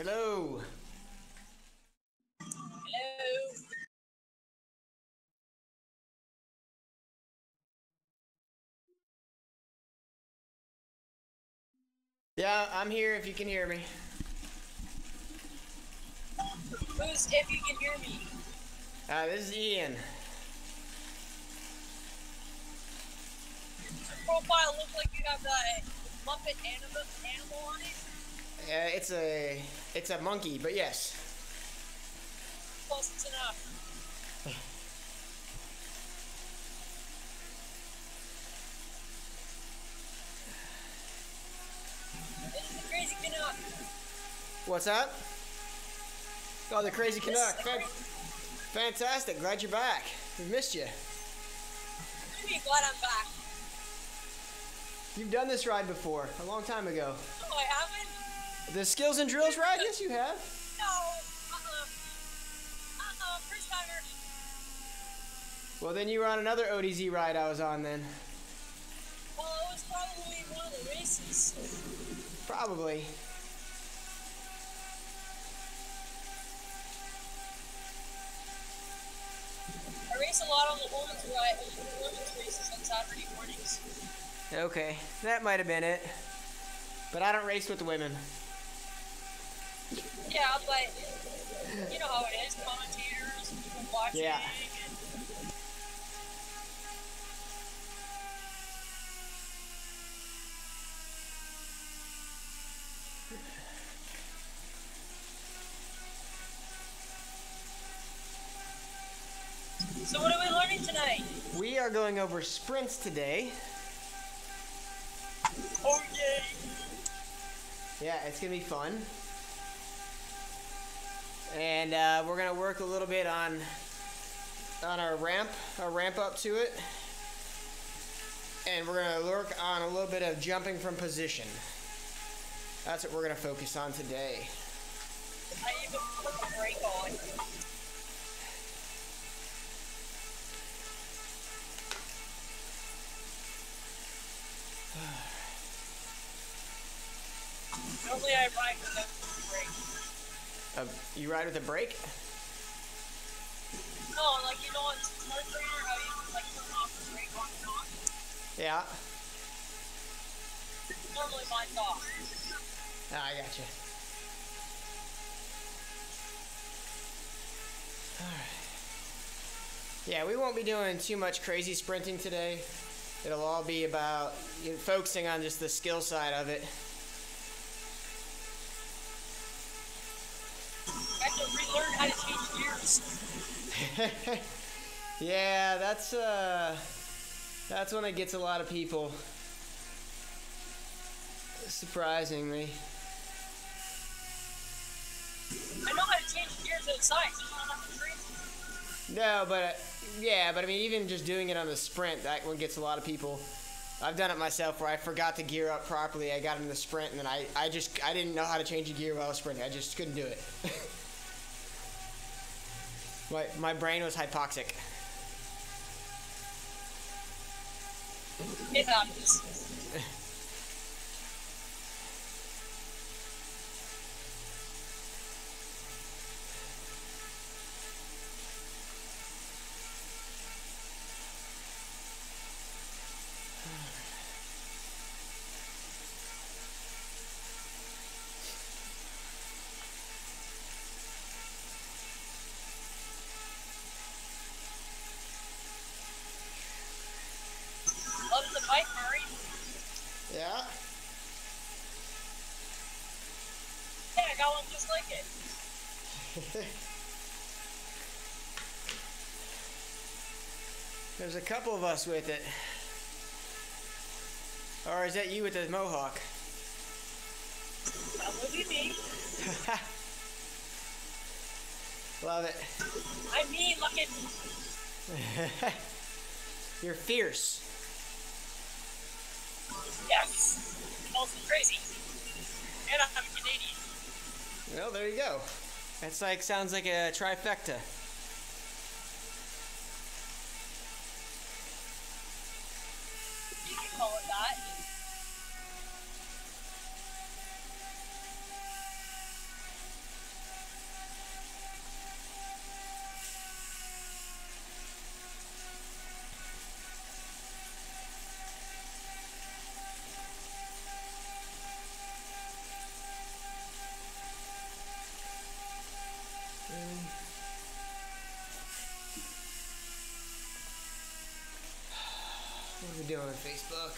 Hello. Hello. Yeah, I'm here if you can hear me. Who's if you can hear me? This is Ian. Your profile looks like you have that Muppet animal on it. It's a monkey, but yes. Close enough. This is the crazy Canuck. What's up? Oh, the crazy Canuck. Fantastic. Glad you're back. We missed you. I'm really glad I'm back. You've done this ride before, a long time ago. No, I haven't. The Skills and Drills ride? Yes, you have. No. First timer. Well, then you were on another ODZ ride I was on then. Well, it was probably one of the races. Probably. I race a lot on the women's races on Saturday mornings. Okay, that might have been it. But I don't race with the women. Yeah, but you know how it is. Commentators, people watching. Yeah. So what are we learning tonight? We are going over sprints today. Oh yay! Yeah, it's gonna be fun. And we're gonna work a little bit on our ramp up to it. And we're gonna work on a little bit of jumping from position. That's what we're gonna focus on today. I even put the brake on. Normally I ride without the brake. You ride with a brake? No, like you know on Smart Trainer how you like turn off the brake on and off? Yeah. Normally mine's off. Ah, I gotcha. Alright. Yeah, we won't be doing too much crazy sprinting today. It'll all be about focusing on just the skill side of it. I have to relearn how to change gears. Yeah, that's when it gets a lot of people. Surprisingly. I know how to change gears outside, so I don't have to train. No, but yeah, but I mean, even just doing it on the sprint, that one gets a lot of people. I've done it myself where I forgot to gear up properly. I got in the sprint, and then I didn't know how to change a gear while I was sprinting. I just couldn't do it. My brain was hypoxic. It happens. Love the bike, Murray. Yeah. Hey, I got one just like it. There's a couple of us with it. Or is that you with the mohawk? That would be me. Love it. I mean, look at You're fierce. yes. Also crazy. And I'm Canadian. Well, there you go. That's like sounds like a trifecta. You can call it that. What are we doing on Facebook?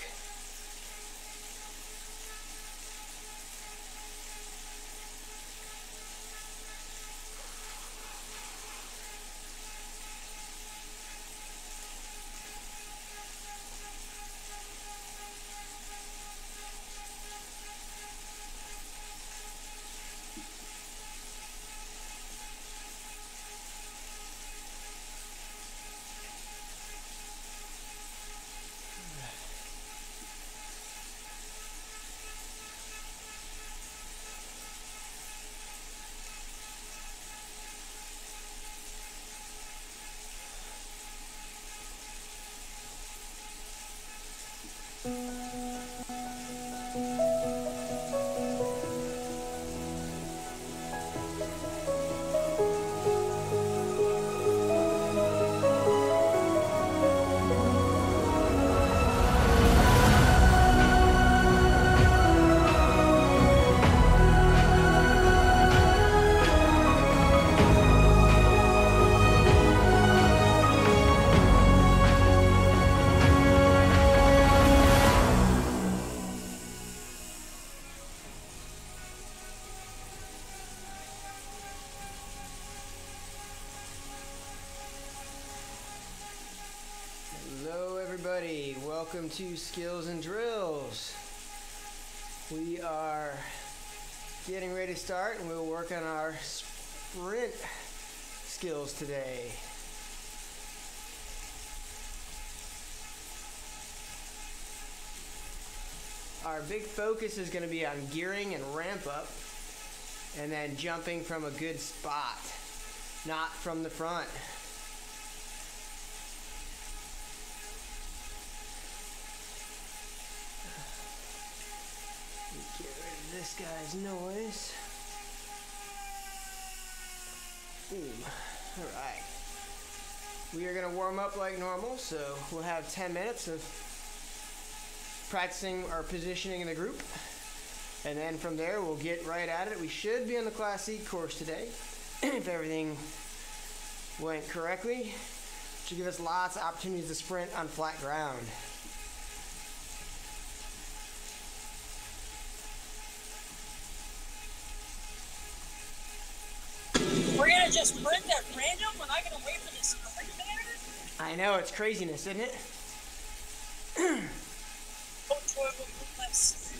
Everybody, welcome to Skills and Drills. We are getting ready to start and we'll work on our sprint skills today. Our big focus is going to be on gearing and ramp up and then jumping from a good spot, not from the front. Get rid of this guy's noise. Boom. Alright. We are going to warm up like normal, so we'll have 10 minutes of practicing our positioning in the group. And then from there, we'll get right at it. We should be on the Class C course today, if everything went correctly. Should give us lots of opportunities to sprint on flat ground. We're gonna just sprint at random? We're not gonna wait for this sprint banner? I know, it's craziness, isn't it? Oh, Troy will move less.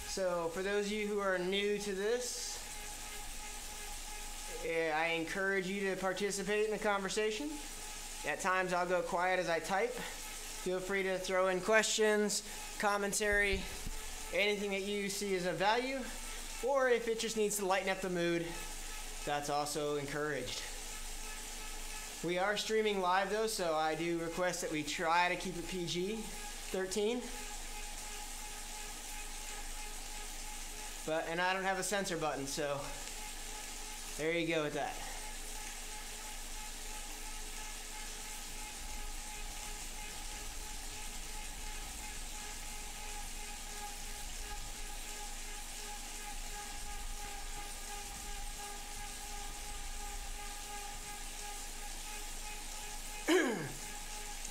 So, for those of you who are new to this, I encourage you to participate in the conversation. At times I'll go quiet as I type. Feel free to throw in questions, commentary, anything that you see as of value, or if it just needs to lighten up the mood, that's also encouraged. We are streaming live though, so I do request that we try to keep it PG-13. And I don't have a censor button, so there you go with that.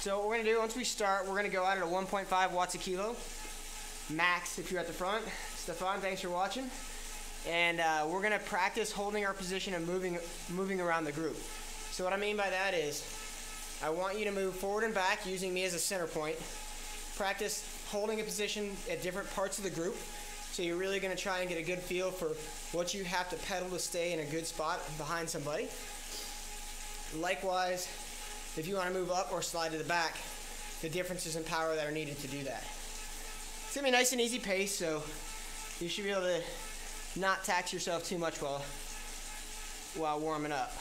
So what we're going to do, once we start, we're going to go out at a 1.5 watts a kilo. Max if you're at the front. Stefan, thanks for watching. And we're going to practice holding our position and moving around the group. So what I mean by that is, I want you to move forward and back using me as a center point. Practice holding a position at different parts of the group. So you're really going to try and get a good feel for what you have to pedal to stay in a good spot behind somebody. Likewise, if you want to move up or slide to the back, the differences in power that are needed to do that. It's going to be a nice and easy pace, so you should be able to not tax yourself too much while warming up.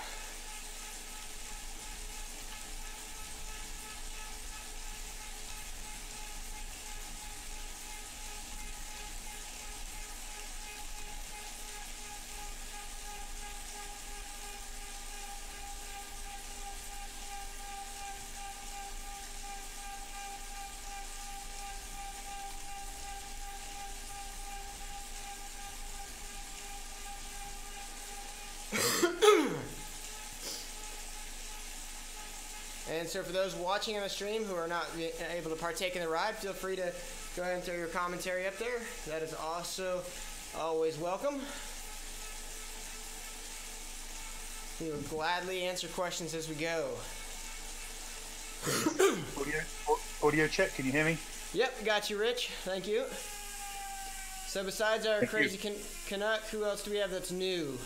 And so for those watching on the stream who are not able to partake in the ride, feel free to go ahead and throw your commentary up there. That is also always welcome. We will gladly answer questions as we go. Audio check, can you hear me? Yep, got you, Rich. Thank you. So besides our crazy Canuck, who else do we have that's new?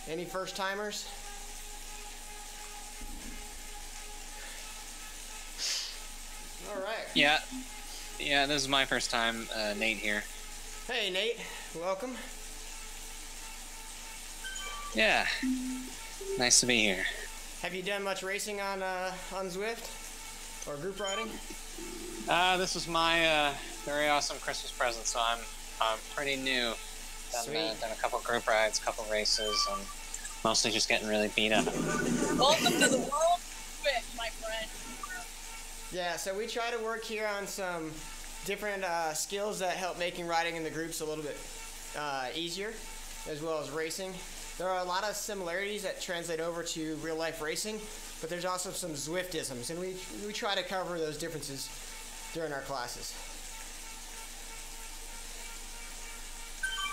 Any first timers? All right. Yeah, this is my first time. Nate here. Hey, Nate. Welcome. Yeah, nice to be here. Have you done much racing on Zwift or group riding? This was my very awesome Christmas present, so I'm pretty new. Done a couple group rides, couple races, and mostly just getting really beat up. Welcome to the world of Zwift, my friend. Yeah, so we try to work here on some different skills that help making riding in the groups a little bit easier, as well as racing. There are a lot of similarities that translate over to real life racing, but there's also some Zwiftisms, and we try to cover those differences during our classes.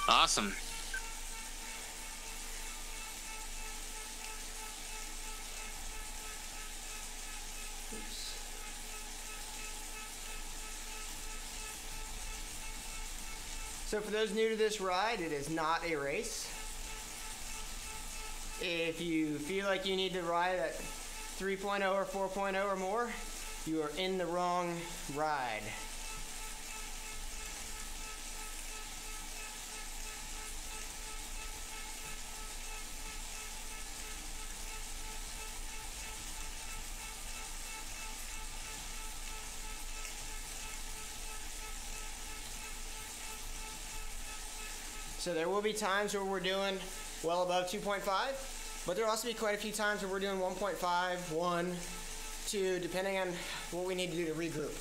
Awesome. So for those new to this ride, it is not a race. If you feel like you need to ride at 3.0 or 4.0 or more, you are in the wrong ride. So there will be times where we're doing well above 2.5, but there will also be quite a few times where we're doing 1.5, 1, 2, depending on what we need to do to regroup.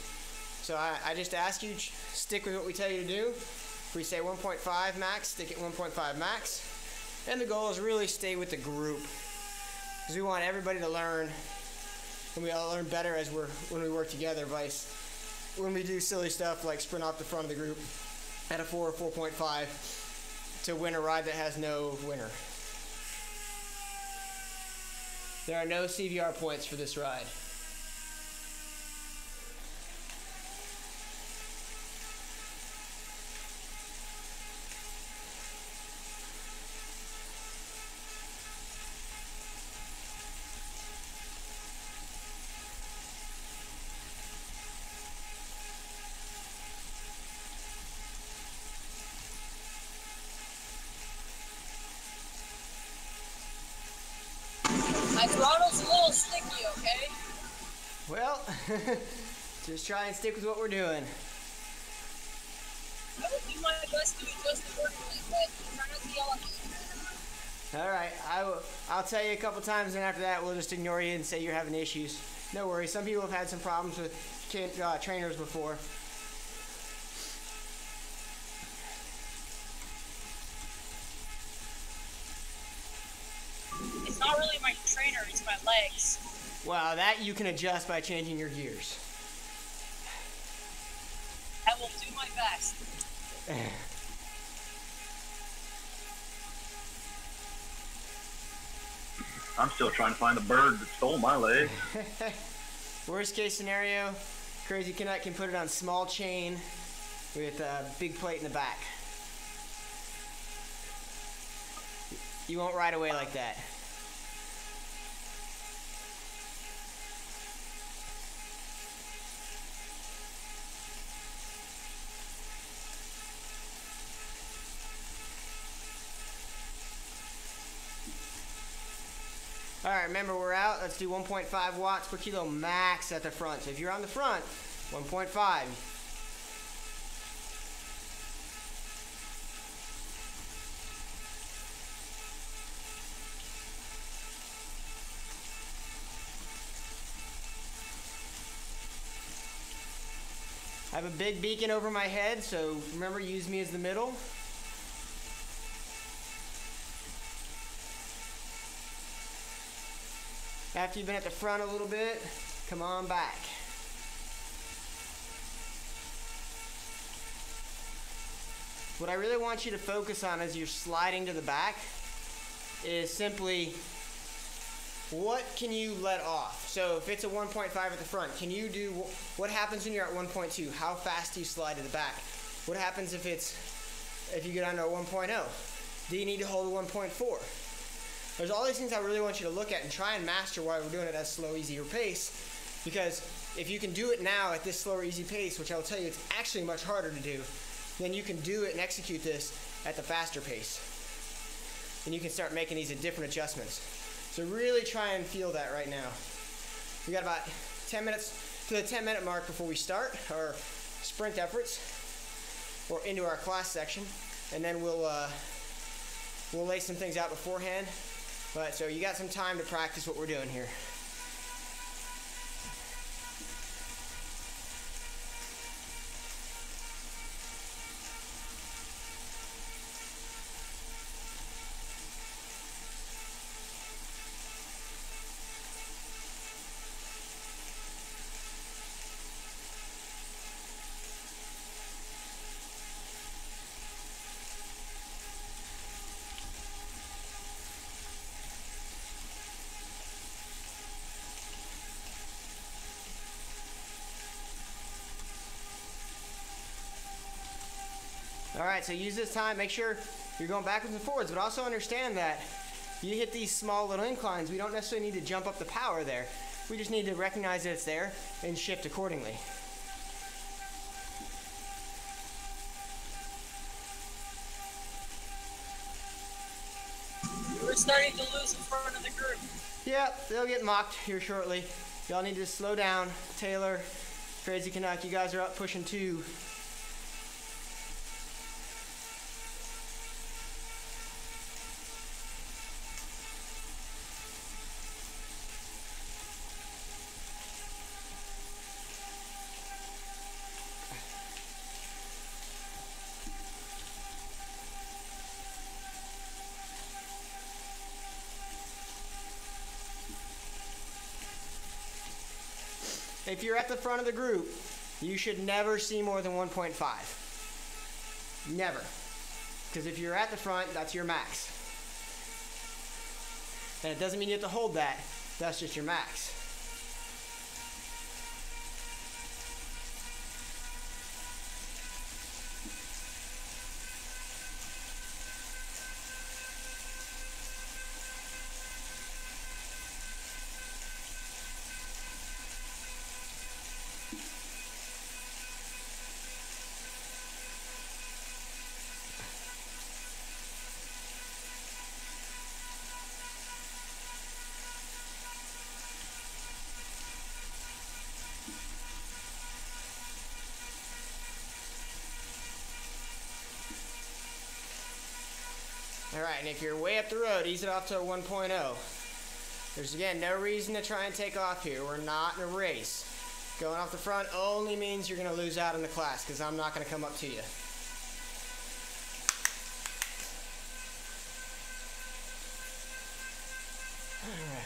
So I just ask you, stick with what we tell you to do. If we say 1.5 max, stick at 1.5 max. And the goal is really stay with the group, because we want everybody to learn, and we all learn better as when we work together, when we do silly stuff like sprint off the front of the group at a 4 or 4.5 to win a ride that has no winner. There are no CVR points for this ride. My throttle's a little sticky, okay? Well, just try and stick with what we're doing. I will do my best to adjust accordingly, but try not to yell at me. All right, I'll tell you a couple times, and after that, we'll just ignore you and say you're having issues. No worries. Some people have had some problems with trainers before. It's not really my trainer, it's my legs. Well, that you can adjust by changing your gears. I will do my best. I'm still trying to find the bird that stole my leg. Worst case scenario, Crazy Canuck can put it on small chain with a big plate in the back. You won't ride away like that. All right, remember we're out. Let's do 1.5 watts per kilo max at the front. So if you're on the front, 1.5. I have a big beacon over my head, so remember, use me as the middle. After you've been at the front a little bit, come on back. What I really want you to focus on as you're sliding to the back is simply what can you let off? So if it's a 1.5 at the front, can you do, what happens when you're at 1.2? How fast do you slide to the back? What happens if you get down to a 1.0? Do you need to hold a 1.4? There's all these things I really want you to look at and try and master while we're doing it at a slow, easier pace. Because if you can do it now at this slower, easy pace, which I'll tell you it's actually much harder to do, then you can do it and execute this at the faster pace. And you can start making these different adjustments. So really try and feel that right now. We got about 10 minutes to the 10-minute mark before we start our sprint efforts or into our class section, and then we'll lay some things out beforehand. But so you got some time to practice what we're doing here. All right, so use this time, make sure you're going backwards and forwards, but also understand that you hit these small little inclines. We don't necessarily need to jump up the power there. We just need to recognize that it's there and shift accordingly. We're starting to lose in front of the group. Yeah, they'll get mocked here shortly. Y'all need to slow down. Taylor, Crazy Canuck, you guys are up pushing 2. If you're at the front of the group, you should never see more than 1.5. Never. Because if you're at the front, that's your max. And it doesn't mean you have to hold that. That's just your max. Alright, and if you're way up the road, ease it off to a 1.0. There's, again, no reason to try and take off here. We're not in a race. Going off the front only means you're going to lose out in the class, because I'm not going to come up to you. Alright.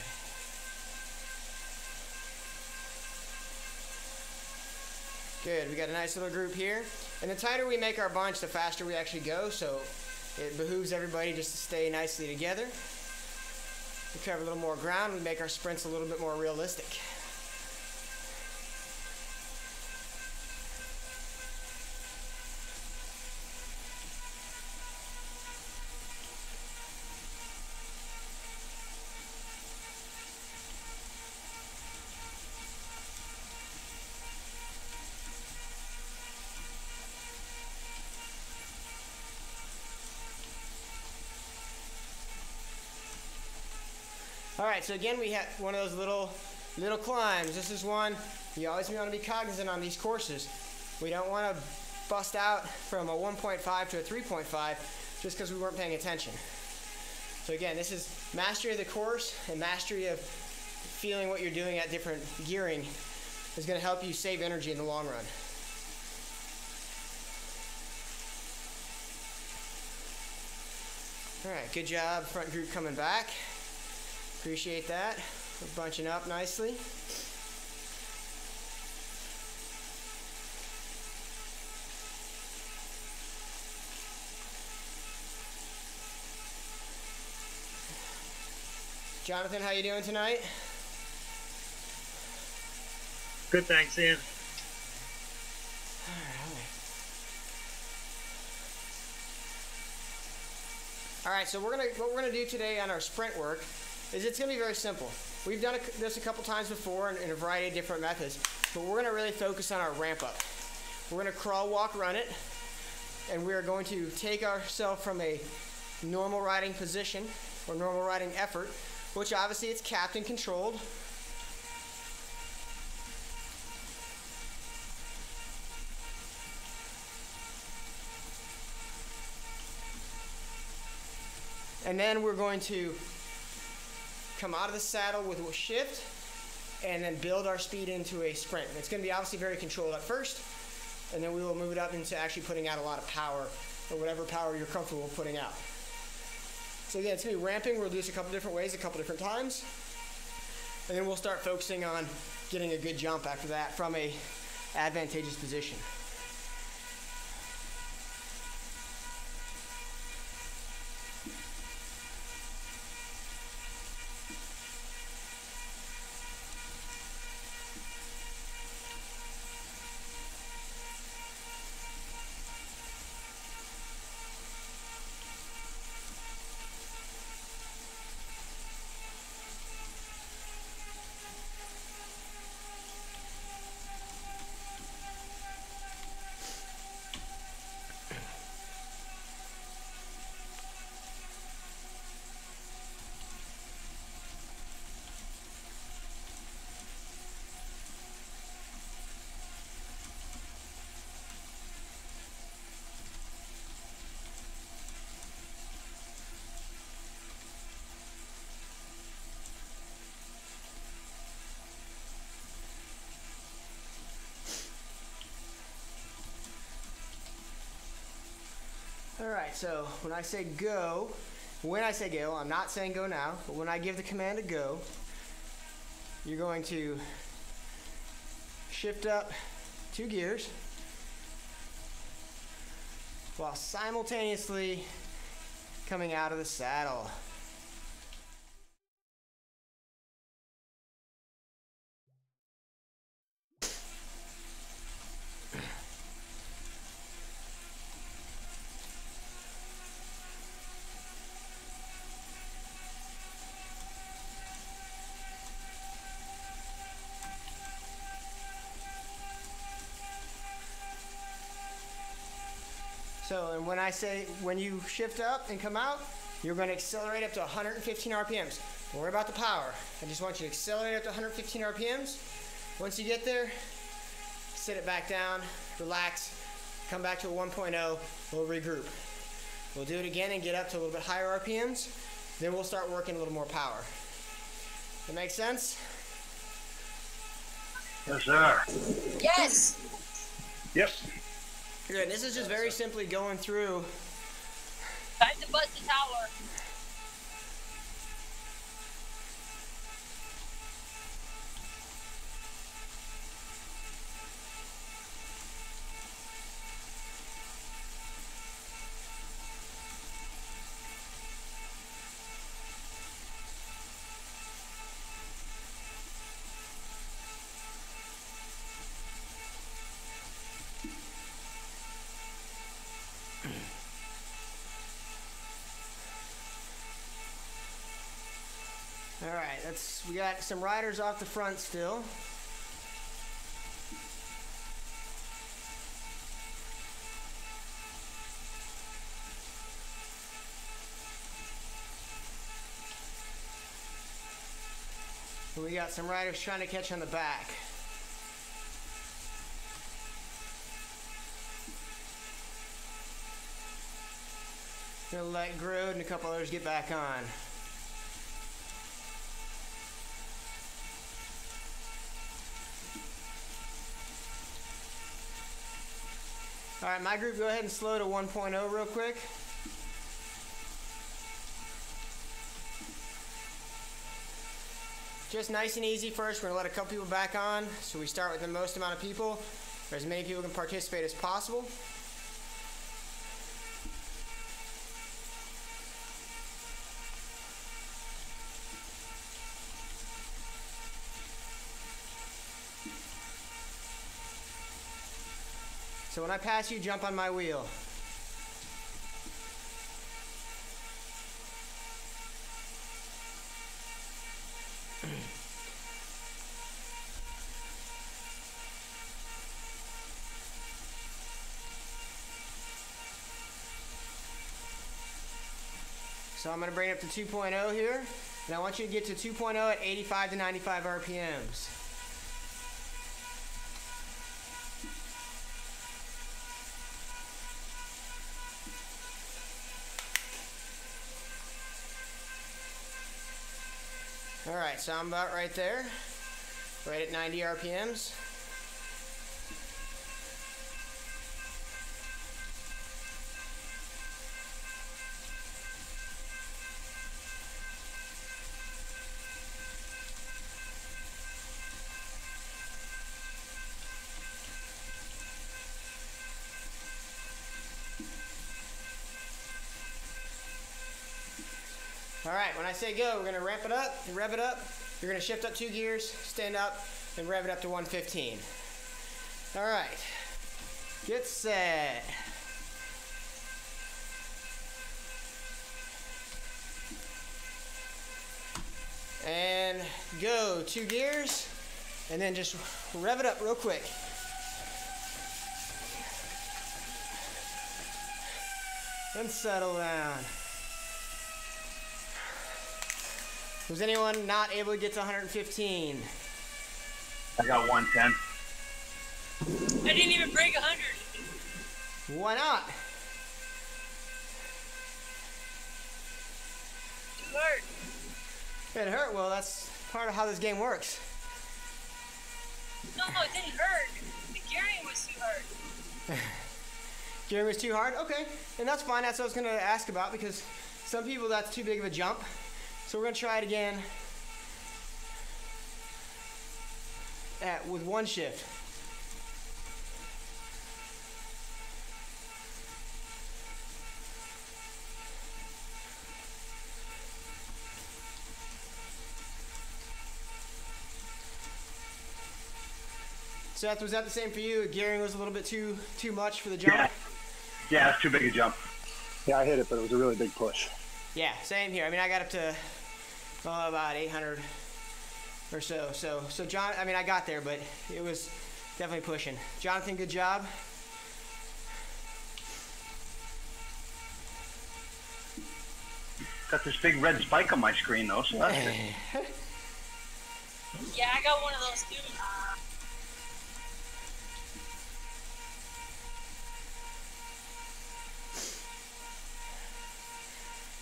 Good, we got a nice little group here. And the tighter we make our bunch, the faster we actually go, so it behooves everybody just to stay nicely together. We cover a little more ground, we make our sprints a little bit more realistic. Alright, so again we have one of those little climbs. This is one you always want to be cognizant on these courses. We don't want to bust out from a 1.5 to a 3.5 just because we weren't paying attention. So again, this is mastery of the course, and mastery of feeling what you're doing at different gearing is going to help you save energy in the long run. Alright, good job, front group coming back. Appreciate that. We're bunching up nicely. Jonathan, how you doing tonight? Good, thanks, Ian. All right, so what we're gonna do today on our sprint work is it's gonna be very simple. We've done this a couple times before in a variety of different methods, but we're gonna really focus on our ramp up. We're gonna crawl, walk, run it, and we are going to take ourselves from a normal riding position or normal riding effort, which obviously it's capped and controlled. And then we're going to come out of the saddle with a shift and then build our speed into a sprint. It's going to be obviously very controlled at first, and then we will move it up into actually putting out a lot of power, or whatever power you're comfortable putting out. So again, it's going to be ramping. We'll do this a couple different ways, a couple different times. And then we'll start focusing on getting a good jump after that from a advantageous position. All right, so when I say go, I'm not saying go now, but when I give the command to go, you're going to shift up 2 gears while simultaneously coming out of the saddle. So, and when you shift up and come out, you're going to accelerate up to 115 RPMs. Don't worry about the power. I just want you to accelerate up to 115 RPMs. Once you get there, sit it back down, relax, come back to a 1.0, we'll regroup. We'll do it again and get up to a little bit higher RPMs. Then we'll start working a little more power. That make sense? Yes, sir. Yes! Yep. Good. This is just very simply going through. Time to buzz the tower. All right, we got some riders off the front still. And we got some riders trying to catch on the back. Gonna let Grode and a couple others get back on. All right, my group, go ahead and slow to 1.0 real quick. just nice and easy first. We're gonna let a couple people back on, so we start with the most amount of people, or as many people can participate as possible. So when I pass you, jump on my wheel. So I'm going to bring it up to 2.0 here, and I want you to get to 2.0 at 85 to 95 RPMs. All right, so I'm about right there, right at 90 RPMs. All right, when I say go, we're gonna ramp it up and rev it up. You're gonna shift up 2 gears, stand up, and rev it up to 115. All right, get set. And go, 2 gears, and then just rev it up real quick. And settle down. Was anyone not able to get to 115? I got 110. I didn't even break 100. Why not? Too hard. It hurt. Well, that's part of how this game works. No, it didn't hurt. The gearing was too hard. Gearing was too hard? Okay. And that's fine. That's what I was going to ask about, because some people that's too big of a jump. So we're going to try it again with 1 shift. Seth, was that the same for you? Gearing was a little bit too much for the jump? Yeah, it's too big a jump. Yeah, I hit it, but it was a really big push. Yeah, same here. I mean, I got up to about 800 or so. So John, I mean, I got there, but it was definitely pushing. Jonathan, good job. Got this big red spike on my screen though, so that's good. Yeah, I got one of those too.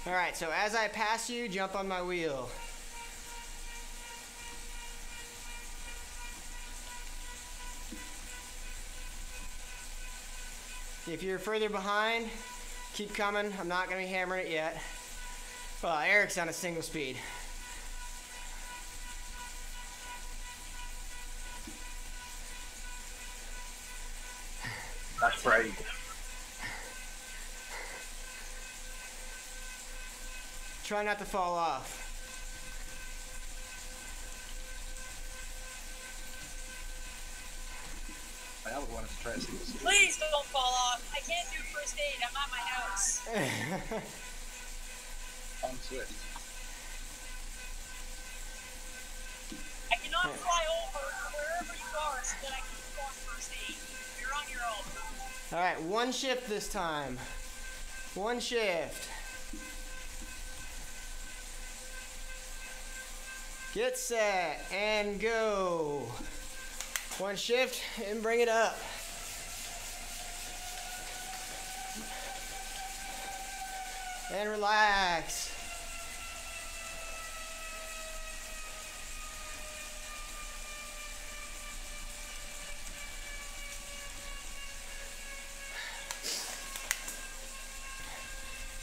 All right, so as I pass you, jump on my wheel. If you're further behind, keep coming. I'm not going to be hammering it yet. Well, Eric's on a single speed. That's brave. Try not to fall off. I was wanting to try to see this. Please don't fall off. I can't do first aid. I'm at my house. On Swift. I cannot fly over wherever you are so that I can perform first aid. You're on your own. All right, 1 shift this time. 1 shift. Get set and go. 1 shift and bring it up. And relax.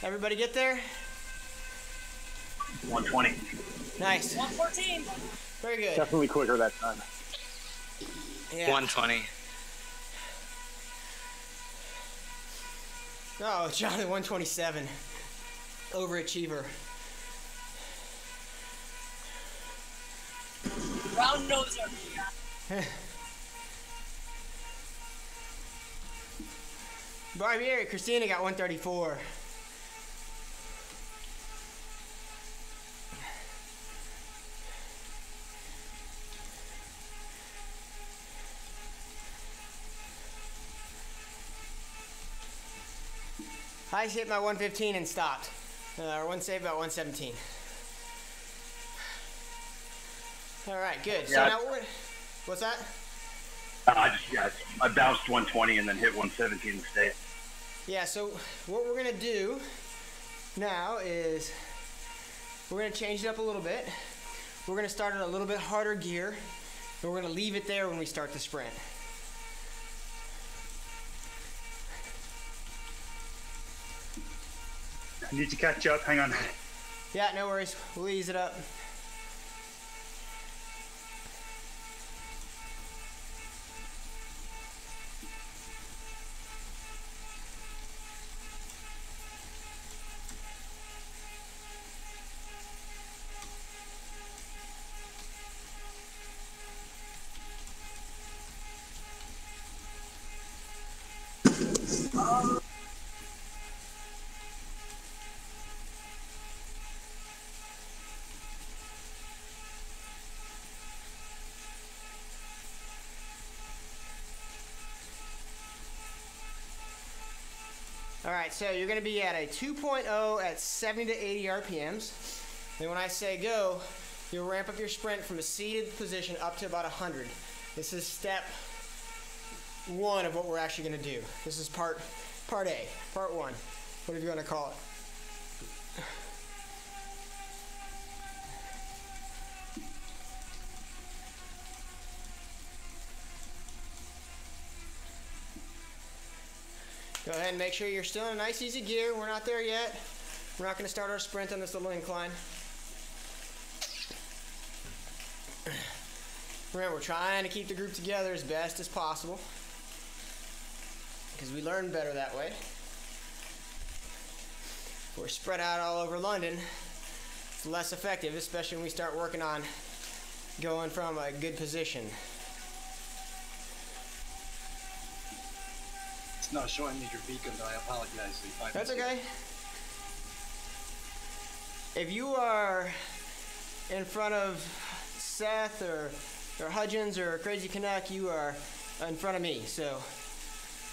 Everybody get there? 120. Nice. 114. Very good. Definitely quicker that time. Yeah. 120. Oh, Johnny, 127. Overachiever. Round noser. Barbieri, Christina got 134. I hit my 115 and stopped. One save about 117. All right, good. So Yeah. now what's that? I bounced 120 and then hit 117 instead. Yeah, so what we're gonna do now is we're gonna change it up a little bit. We're gonna start at a little bit harder gear, and we're gonna leave it there when we start the sprint. I need to catch up. Hang on. Yeah, no worries. We'll ease it up. All right, so you're gonna be at a 2.0 at 70 to 80 RPMs. And when I say go, you'll ramp up your sprint from a seated position up to about 100. This is step 1 of what we're actually gonna do. This is part A, part 1, whatever you wanna call it. Go ahead and make sure you're still in a nice easy gear. We're not there yet. We're not going to start our sprint on this little incline. Remember, we're trying to keep the group together as best as possible because we learn better that way. If we're spread out all over London, it's less effective, especially when we start working on going from a good position. It's not showing me your beacon, though. I apologize. If I That's missed it. okay. If you are in front of Seth or Hudgens or Crazy Canuck, you are in front of me, so.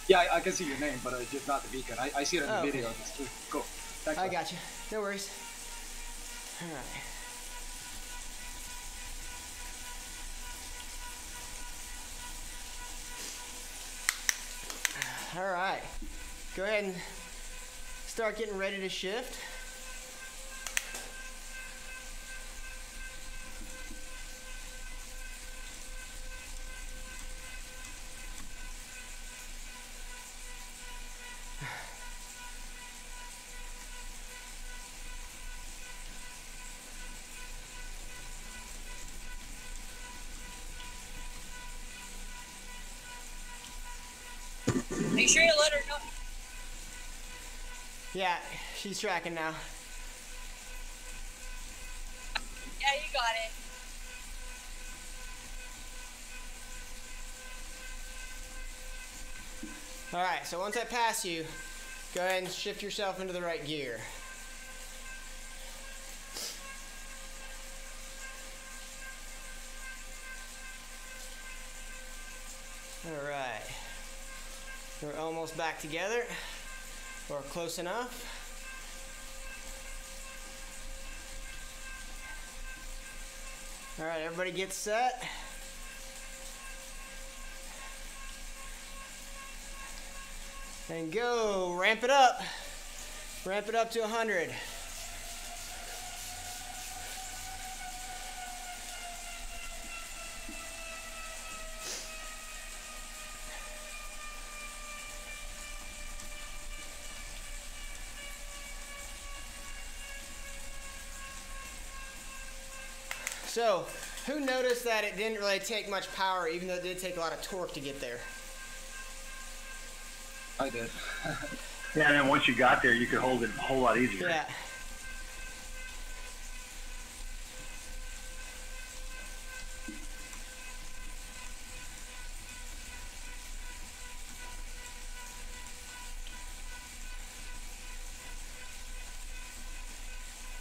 Yeah, I can see your name, but just not the beacon. I see it in the Oh, video. okay. It's cool. Thanks, I man. got you. No worries. All right. All right. Go ahead and start getting ready to shift. Make sure you let her know. Yeah, she's tracking now. Yeah, you got it. All right, so once I pass you, go ahead and shift yourself into the right gear. All right. We're almost back together, or close enough. All right, everybody get set. And go, ramp it up. Ramp it up to 100. So, who noticed that it didn't really take much power, even though it did take a lot of torque to get there? I did. Yeah, and then once you got there, you could hold it a whole lot easier. Yeah.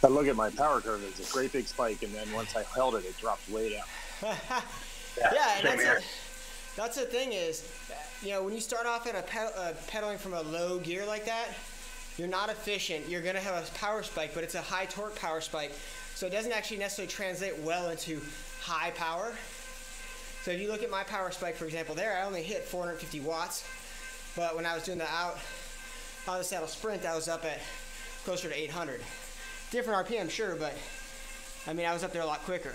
I look at my power curve, it's a great big spike, and then once I held it, it dropped way down. Yeah, and same here. that's the thing is, you know, when you start off at pedaling from a low gear like that, you're not efficient. You're going to have a power spike, but it's a high torque power spike. So it doesn't actually necessarily translate well into high power. So if you look at my power spike, for example, there, I only hit 450 watts. But when I was doing the out of the saddle sprint, I was up at closer to 800. Different RPM, sure, but I mean, I was up there a lot quicker.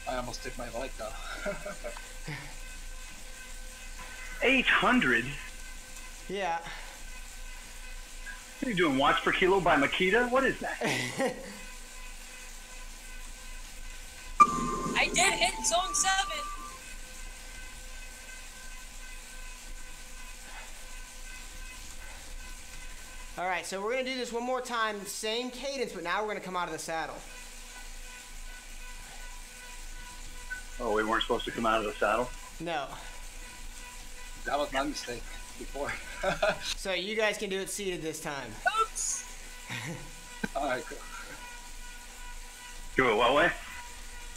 I almost took my bike though. 800? Yeah. What are you doing, watts per kilo by Makita? What is that? I did hit zone 7. All right, so we're going to do this one more time, same cadence, but now we're going to come out of the saddle. Oh, we weren't supposed to come out of the saddle? No. That was my mistake before. So you guys can do it seated this time. Oops. Alright, cool. Do it what way?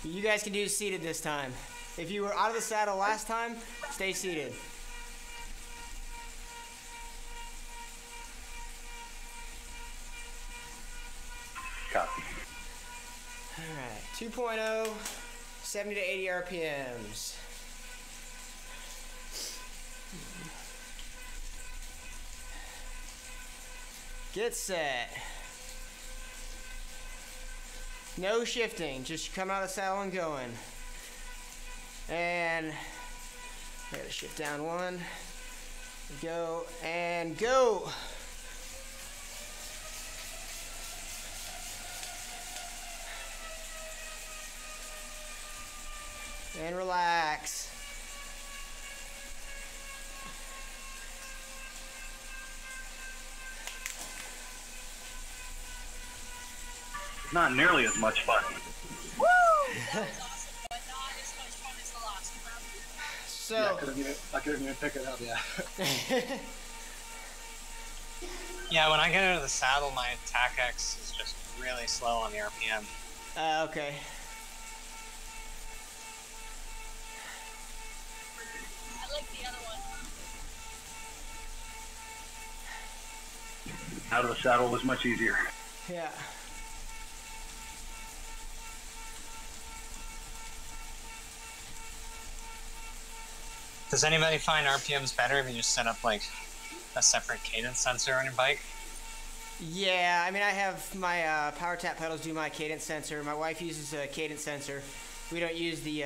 You guys can do it seated this time. If you were out of the saddle last time, stay seated. Copy. All right, 2.0, 70 to 80 RPMs. Get set. No shifting, just come out of the saddle and going. And I gotta shift down one. Go and go. And relax. Not nearly as much fun. Woo! That was awesome, but not as much fun as the last one. So, Yeah, I couldn't even pick it up, yeah. Yeah, when I get out of the saddle, my attack X is just really slow on the RPM. okay. I like the other one. Out of the saddle was much easier. Yeah. Does anybody find RPMs better if you just set up like a separate cadence sensor on your bike? Yeah, I mean, I have my power tap pedals do my cadence sensor. My wife uses a cadence sensor. We don't use the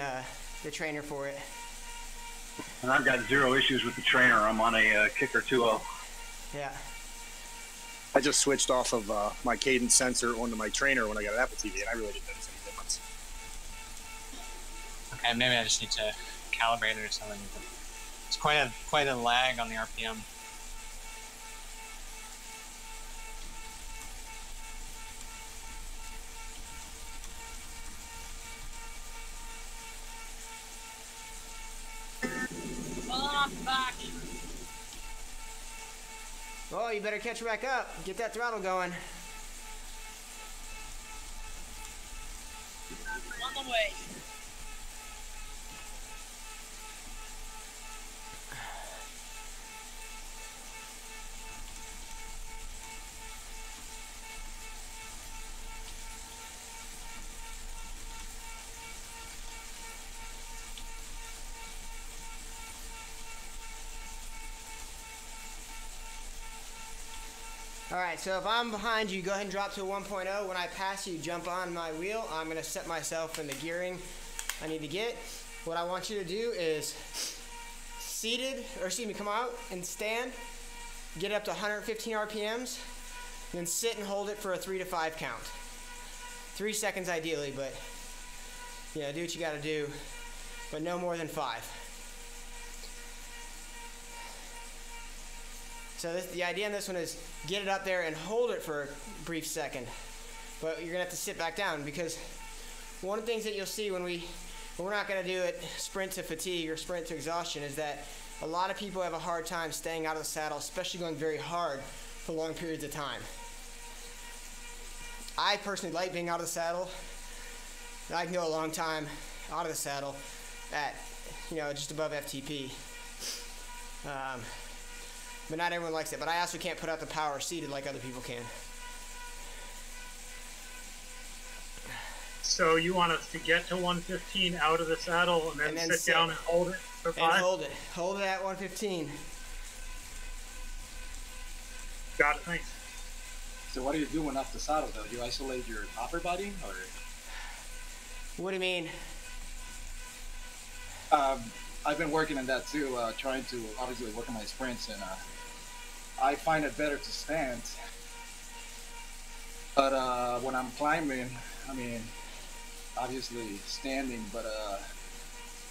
trainer for it. And I've got zero issues with the trainer. I'm on a Kicker 2.0. Yeah. I just switched off of my cadence sensor onto my trainer when I got an Apple TV, and I really didn't notice any difference. Okay, maybe I just need to calibrate it or something. It's quite a lag on the RPM. Falling off the back. Well, you better catch her back up. Get that throttle going. On the way. All right, so if I'm behind you, go ahead and drop to a 1.0. When I pass you, jump on my wheel. I'm gonna set myself in the gearing I need to get. What I want you to do is seated, or excuse me, come out and stand, get up to 115 RPMs, then sit and hold it for a 3 to 5 count. 3 seconds ideally, but do what you gotta do, but no more than 5. So the idea in this one is get it up there and hold it for a brief second, but you're gonna have to sit back down, because one of the things that you'll see when we're not gonna do it sprint to fatigue or sprint to exhaustion is that a lot of people have a hard time staying out of the saddle, especially going very hard for long periods of time. I personally like being out of the saddle. I can go a long time out of the saddle at, just above FTP. But not everyone likes it. But I also can't put out the power seated like other people can. So you want us to get to 115 out of the saddle and then sit down and hold it for 5? And hold it at 115. Got it, thanks. So what do you do when off the saddle though? Do you isolate your upper body or? What do you mean? I've been working on that too, trying to obviously work on my sprints, and I find it better to stand. But when I'm climbing, I mean, obviously standing, but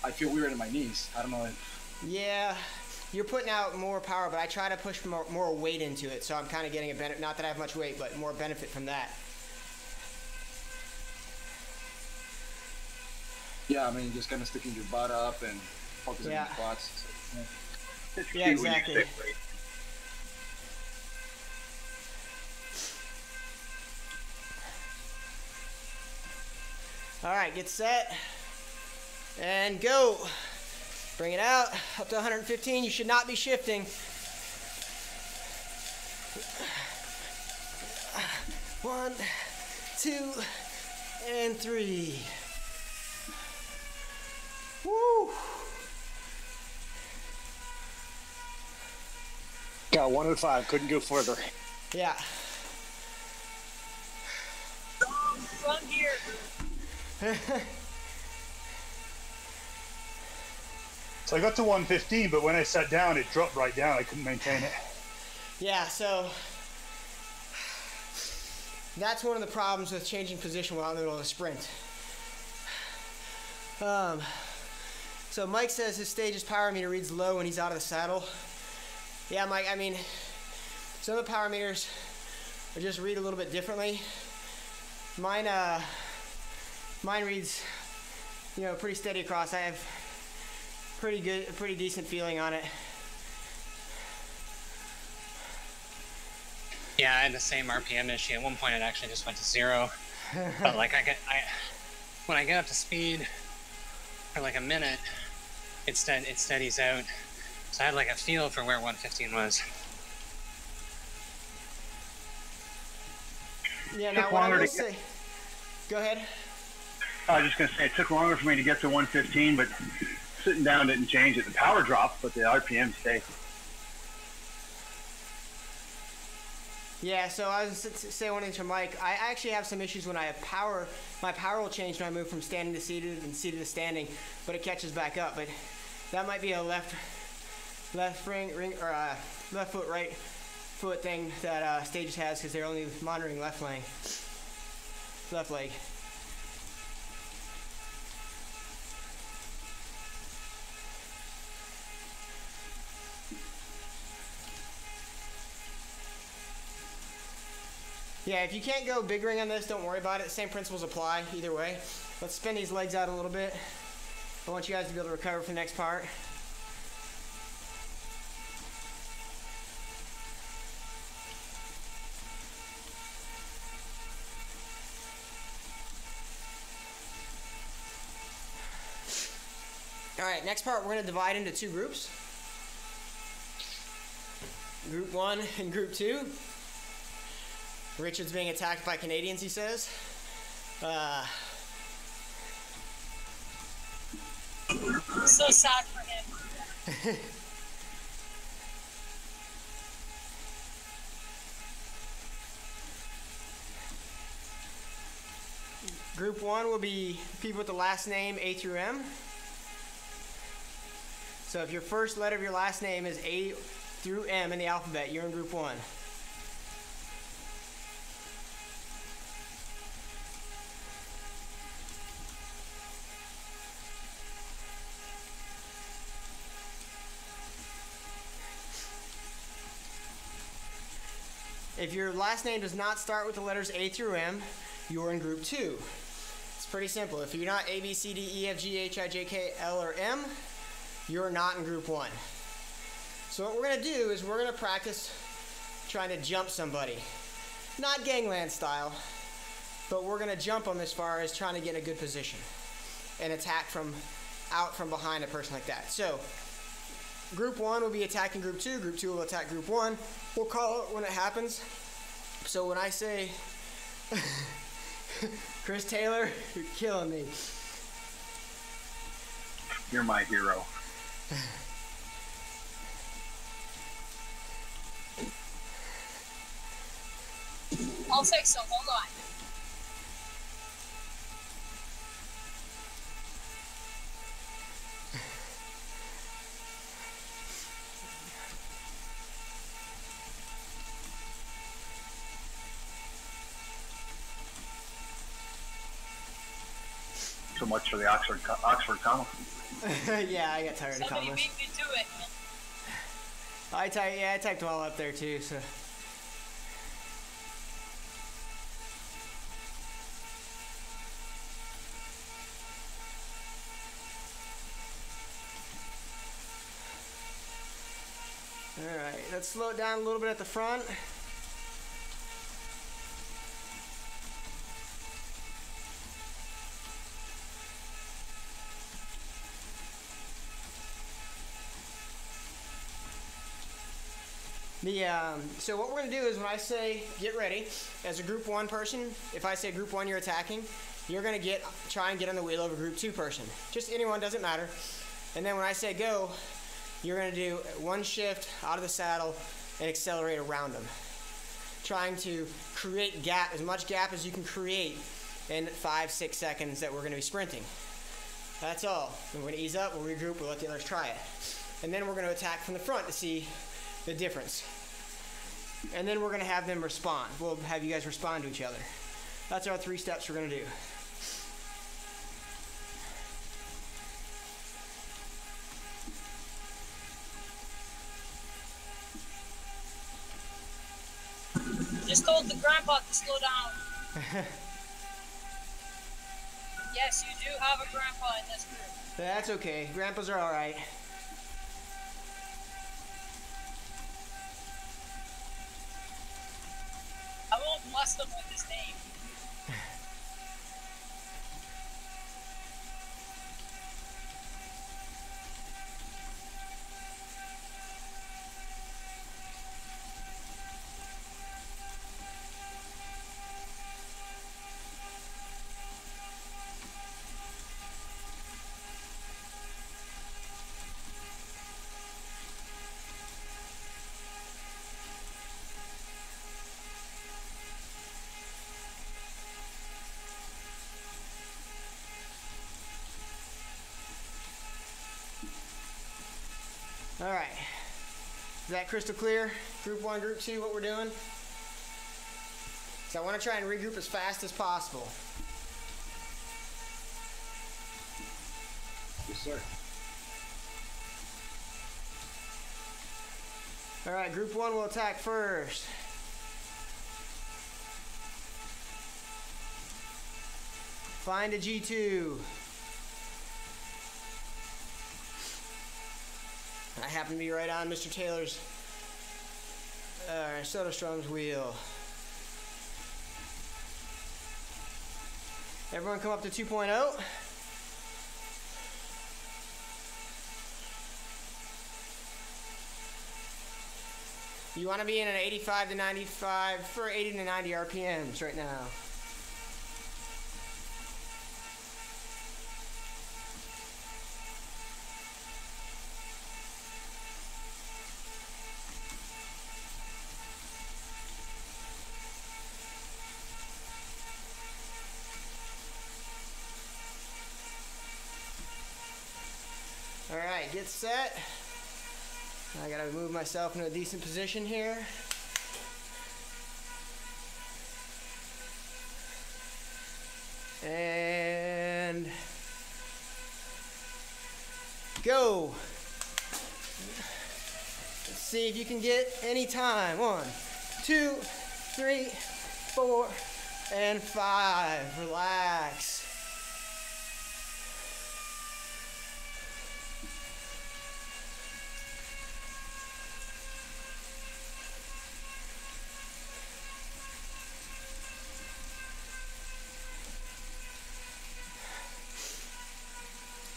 I feel weird in my knees. I don't know if... Yeah, you're putting out more power, but I try to push more weight into it, so I'm kind of getting a benefit. Not that I have much weight, but more benefit from that. Yeah, I mean, just kind of sticking your butt up and focusing on your quads. Yeah, exactly. All right, get set and go. Bring it out up to 115. You should not be shifting. 1, 2, and 3. Woo! Got 1 out of 5. Couldn't go further. Yeah. Front gear. So I got to 115, but when I sat down, it dropped right down. I couldn't maintain it. Yeah, so that's one of the problems with changing position while in the middle of a sprint. So Mike says his stage's power meter reads low when he's out of the saddle. Yeah, Mike, I mean, some of the power meters just read a little bit differently. Mine reads, pretty steady across. I have pretty decent feeling on it. Yeah, I had the same RPM issue. At one point, it actually just went to 0. But like when I get up to speed for like a minute, it steadies out. So I had like a feel for where 115 was. Yeah, now what I will say. Go ahead. I was just going to say, it took longer for me to get to 115, but sitting down didn't change it. The power dropped, but the RPM stayed. Yeah, so I was saying one thing to Mike. I actually have some issues when I have power. My power will change when I move from standing to seated and seated to standing, but it catches back up. But that might be a left foot, right foot thing that Stages has, because they're only monitoring left leg. Yeah, if you can't go big ring on this, don't worry about it. The same principles apply either way. Let's spin these legs out a little bit. I want you guys to be able to recover for the next part. All right, next part, we're going to divide into 2 groups. Group 1 and Group 2. Richard's being attacked by Canadians, he says. So sad for him. Group 1 will be people with the last name A through M. So if your first letter of your last name is A through M in the alphabet, you're in group 1. If your last name does not start with the letters A through M, you're in group 2. It's pretty simple. If you're not A, B, C, D, E, F, G, H, I, J, K, L, or M, you're not in group 1. So what we're going to do is we're going to practice trying to jump somebody. Not gangland style, but we're going to jump them as far as trying to get in a good position and attack from out from behind a person like that. So group 1 will be attacking group 2. Group 2 will attack group 1. We'll call it when it happens. So when I say, Chris Taylor, you're killing me. You're my hero. I'll fix some. Hold on. So much for the Oxford comma. Yeah, I got tired of Somebody commas. beat me to it. I typed all up there too, so. Alright, let's slow it down a little bit at the front. So what we're going to do is when I say get ready, as a group 1 person, if I say group 1 you're attacking, you're going to try and get on the wheel of a group 2 person. Just anyone, doesn't matter. And then when I say go, you're going to do 1 shift out of the saddle and accelerate around them. Trying to create gap, as much gap as you can create in 5-6 seconds that we're going to be sprinting. That's all. We're going to ease up, we'll regroup, we'll let the others try it. And then we're going to attack from the front to see the difference. And then we're going to have them respond. We'll have you guys respond to each other. That's our 3 steps we're going to do. Just told the grandpa to slow down. Yes, you do have a grandpa in this group. That's okay. Grandpas are alright. I won't bust him with his name. All right. Is that crystal clear? Group 1, group 2, what we're doing? So I want to try and regroup as fast as possible. Yes, sir. All right, group 1 will attack first. Find a G2. I happen to be right on Mr. Taylor's, Soderstrom's wheel. Everyone come up to 2.0. You want to be in an 85 to 95 for 80 to 90 RPMs right now. All right, get set. I gotta move myself into a decent position here. And go. Let's see if you can get any time. 1, 2, 3, 4, and 5. Relax.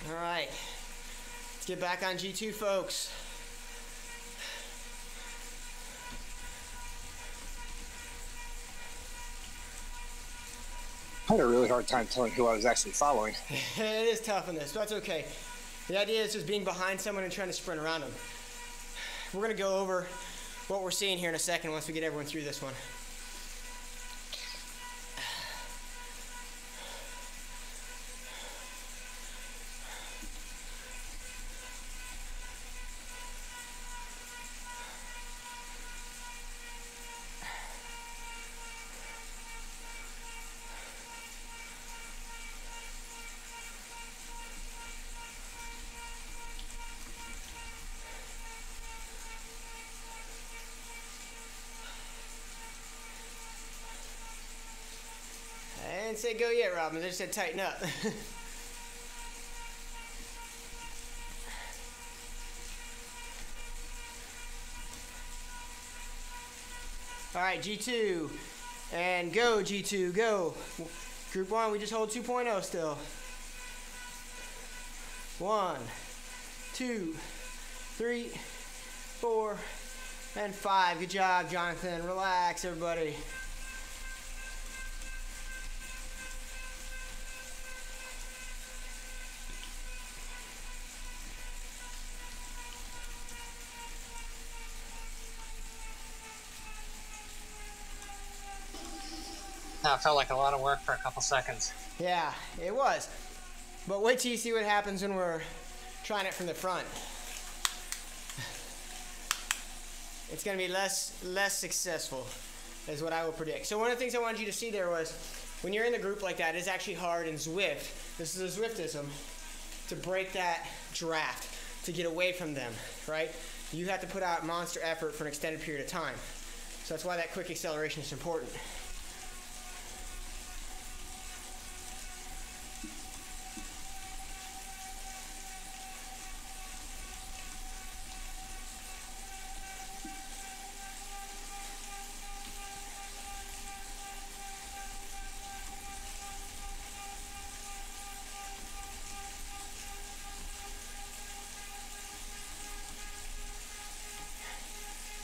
All right, let's get back on G2, folks. I had a really hard time telling who I was actually following. It is tough in this, but that's okay. The idea is just being behind someone and trying to sprint around them. We're gonna go over what we're seeing here in a second once we get everyone through this one. I didn't say go yet, Robin. I just said tighten up. All right, G2. And go, G2, go. Group 1, we just hold 2.0 still. 1, 2, 3, 4, and 5. Good job, Jonathan. Relax, everybody. That felt like a lot of work for a couple seconds. Yeah, it was. But wait till you see what happens when we're trying it from the front. It's going to be less successful, is what I will predict. So one of the things I wanted you to see there was, when you're in the group like that, it's actually hard in Zwift. This is a Zwiftism, to break that draft, to get away from them, right? You have to put out monster effort for an extended period of time. So that's why that quick acceleration is important.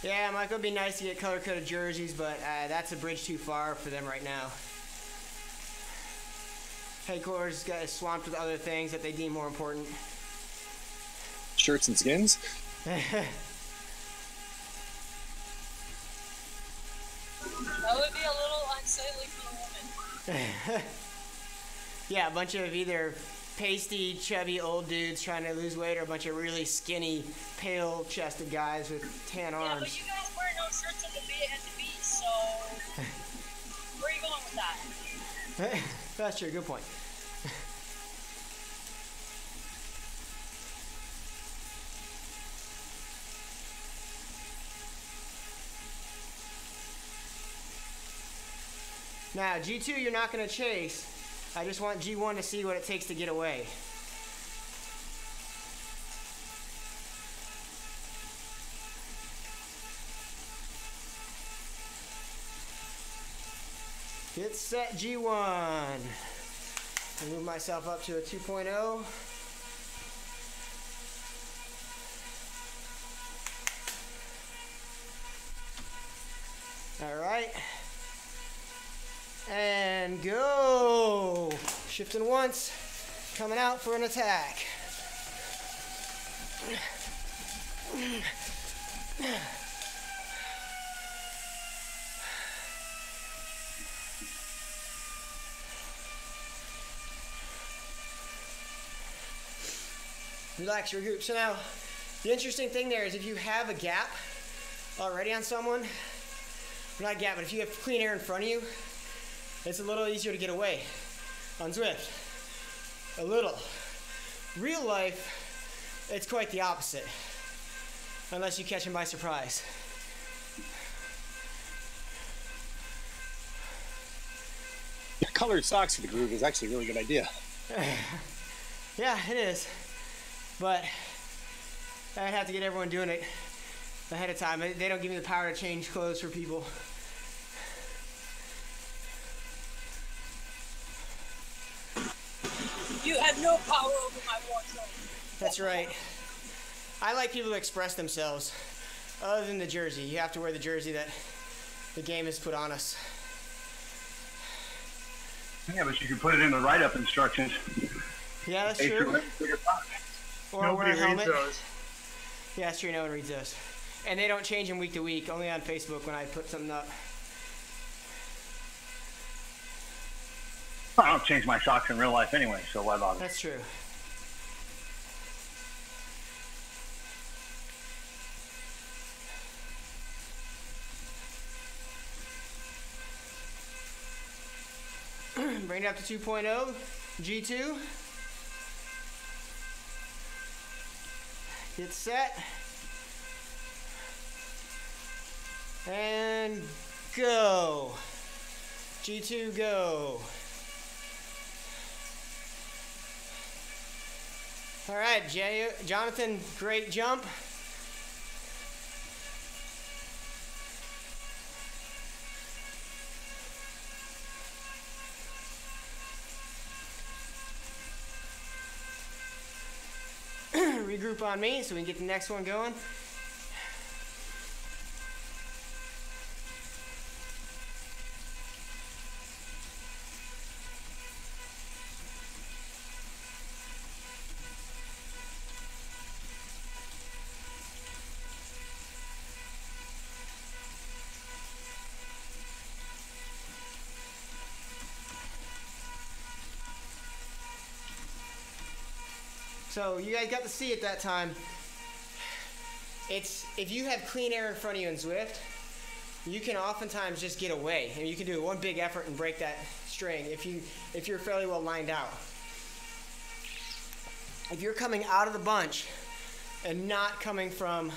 Yeah, Michael, it'd be nice to get color-coded jerseys, but that's a bridge too far for them right now. Headquarters got swamped with other things that they deem more important. Shirts and skins? That would be a little unsightly for the woman. Yeah, a bunch of either pasty, chubby old dudes trying to lose weight, or a bunch of really skinny, pale-chested guys with tan arms. Yeah, but you guys wear no shirts at the beach, so where are you going with that? That's true. Good point. Now, G2, you're not going to chase. I just want G1 to see what it takes to get away. Get set, G1. I move myself up to a 2.0. All right. And go. Shifting once, coming out for an attack. Relax your group. So now, The interesting thing there is if you have a gap already on someone, not a gap, but if you have clean air in front of you, it's a little easier to get away on Zwift. A little. Real life, it's quite the opposite. Unless you catch them by surprise. Colored socks for the groove is actually a really good idea. Yeah, it is. But I'd have to get everyone doing it ahead of time. They don't give me the power to change clothes for people. You have no power over my wardrobe. That's right. I like people to express themselves. Other than the jersey. You have to wear the jersey that the game has put on us. Yeah, but you can put it in the write-up instructions. Yeah, that's true. Or wear Nobody a helmet. reads those. Yeah, that's true. No one reads those. And they don't change them week to week. Only on Facebook when I put something up. I don't change my socks in real life anyway, so why bother? That's true. Bring it up to 2.0, G2. Get set. And go. G2, go. All right, Jonathan, great jump. Regroup on me so we can get the next one going. So you guys got to see at that time, it's if you have clean air in front of you in Zwift, you can oftentimes just get away. And you can do one big effort and break that string if you're fairly well lined out. If you're coming out of the bunch and not coming from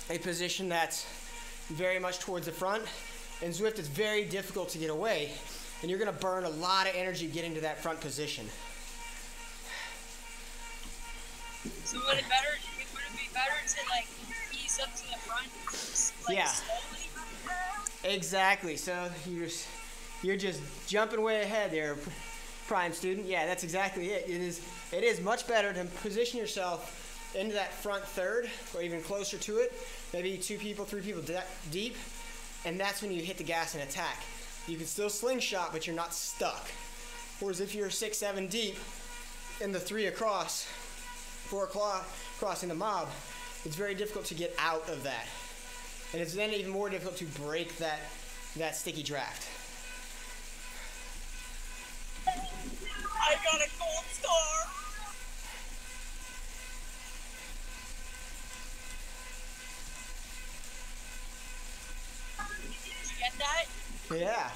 a position that's very much towards the front, in Zwift it's very difficult to get away, and you're going to burn a lot of energy getting to that front position. So would it be better to like ease up to the front, like Yeah. slowly? Exactly. So you're just jumping way ahead there, prime student. Yeah, that's exactly it. It is much better to position yourself into that front third or even closer to it, maybe 2 people, 3 people deep, and that's when you hit the gas and attack. You can still slingshot, but you're not stuck. Whereas if you're 6, 7 deep and the 3 across, 4 across in the mob, it's very difficult to get out of that. And it's then even more difficult to break that sticky draft. I got a gold star. Did you get that? Yeah.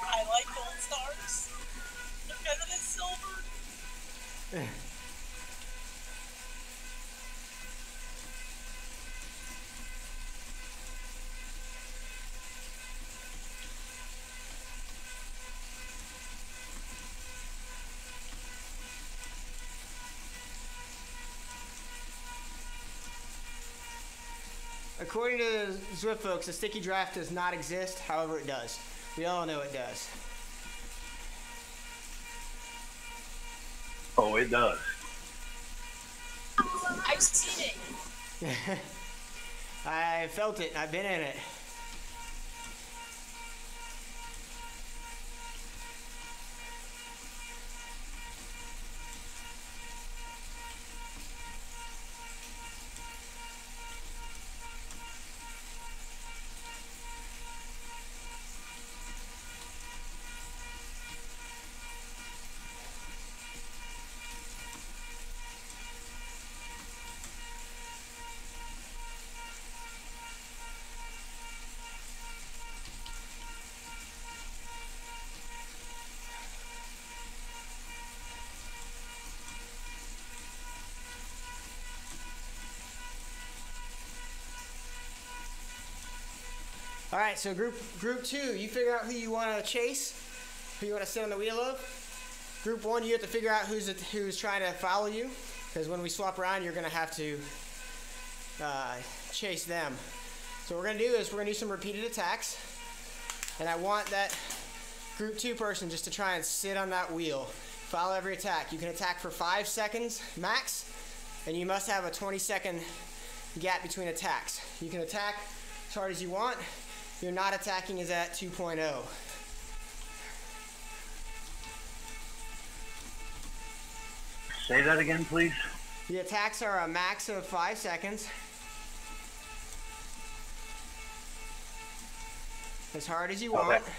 I like gold stars. They're better than silver. According to the Zwift folks, the sticky draft does not exist. However, it does. We all know it does. Oh, it does. I've seen it. I felt it. I've been in it. All right, so group 2, you figure out who you want to chase, who you want to sit on the wheel of. Group 1, you have to figure out who's trying to follow you, because when we swap around, you're going to have to chase them. So what we're going to do is we're going to do some repeated attacks, and I want that group 2 person just to try and sit on that wheel. Follow every attack. You can attack for 5 seconds max, and you must have a 20-second gap between attacks. You can attack as hard as you want. Your not attacking is at 2.0. Say that again, please. The attacks are a max of 5 seconds. As hard as you want. Okay.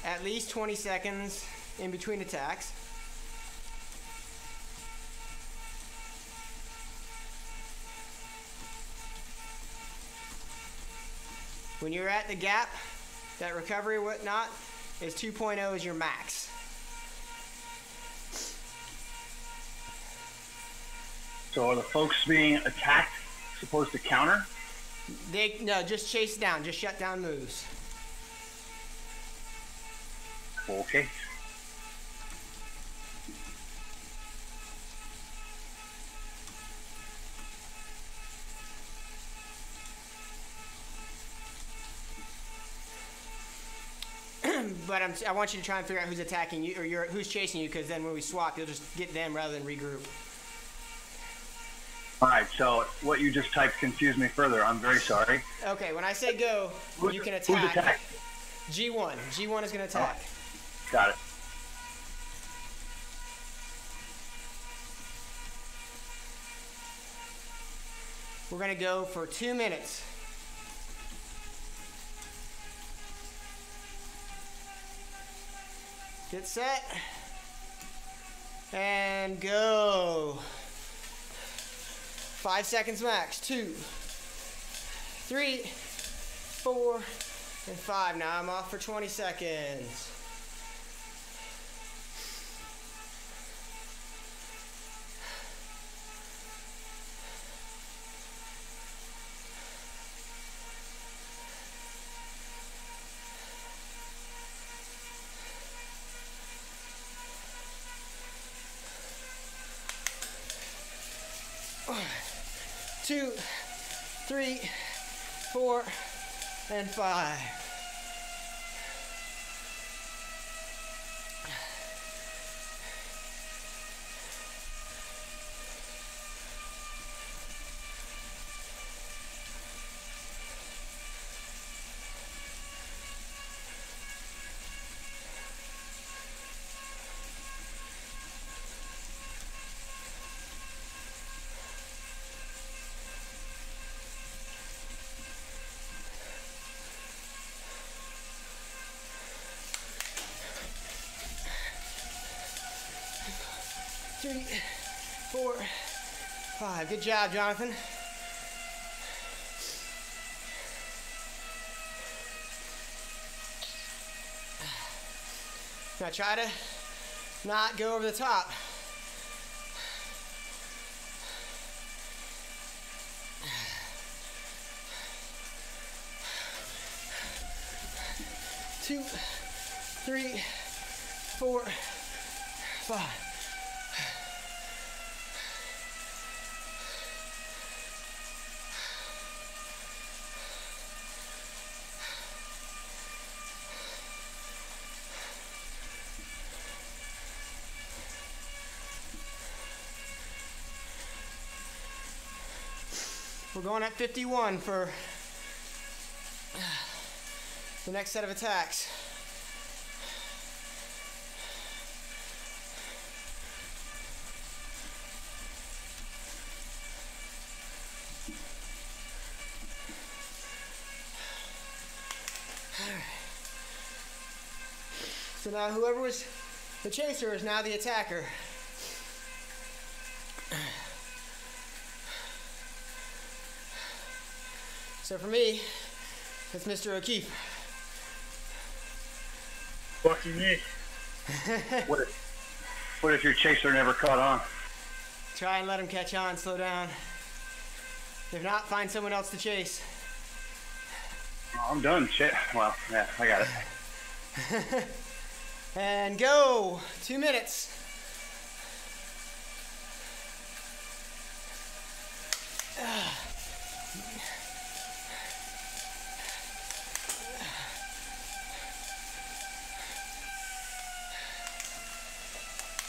At least 20 seconds in between attacks. When you're at the gap, that recovery whatnot is 2.0 is your max. So are the folks being attacked supposed to counter? No, just chase down, just shut down moves. Okay. But I want you to try and figure out who's attacking you or who's chasing you, because then when we swap, you'll just get them rather than regroup. All right, so what you just typed confused me further. I'm very sorry. Okay, when I say go, you can attack. Who's attacked? G1. G1 is going to attack. Oh, got it. We're going to go for 2 minutes. Get set. And go. 5 seconds max. 2, 3, 4, and 5. Now I'm off for 20 seconds. Two, 3, 4, and 5. Three, 4, 5. Good job, Jonathan. Now try to not go over the top. Two, 3, 4, 5. We're going at 51 for the next set of attacks. All right. So now whoever was the chaser is now the attacker. So for me, it's Mr. O'Keefe. Lucky me. What if your chaser never caught on? Try and let him catch on, slow down. If not, find someone else to chase. Oh, I'm done. Shit. Well, yeah, I got it. And go. 2 minutes.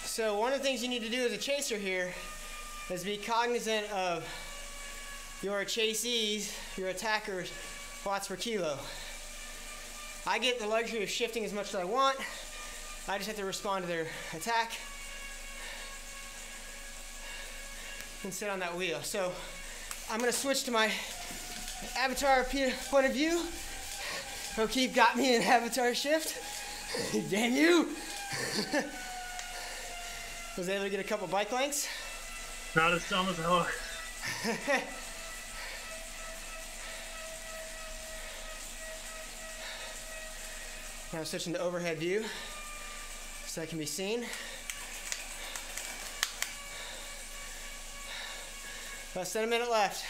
So one of the things you need to do as a chaser here is be cognizant of your chasees, your attackers, watts per kilo. I get the luxury of shifting as much as I want. I just have to respond to their attack and sit on that wheel. So I'm gonna switch to my avatar point of view. O'Keefe got me in avatar shift. Damn you! Was able to get a couple bike lengths. Not as dumb as I was. Now switching to overhead view so I can be seen. Less than a minute left.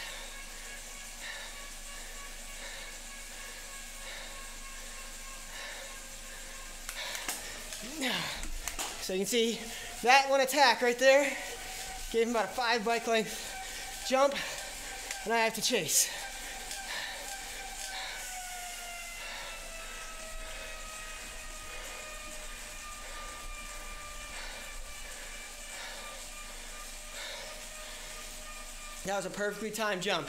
So you can see that one attack right there gave him about a 5 bike length jump, and I have to chase. That was a perfectly timed jump.